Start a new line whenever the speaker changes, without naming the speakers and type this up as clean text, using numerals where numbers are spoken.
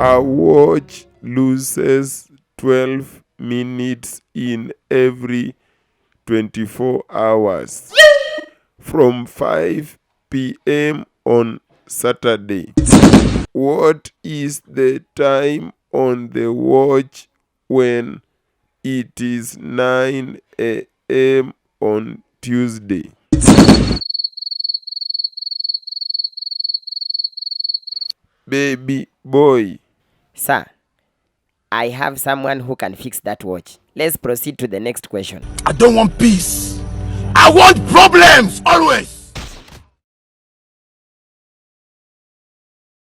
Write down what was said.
A watch loses 12 minutes in every 24 hours from 5 p.m. on Saturday. What is the time on the watch when it is 9 a.m. on Tuesday? Baby boy.
Sir, I have someone who can fix that watch. Let's proceed to the next question.
I don't want peace. I want problems always.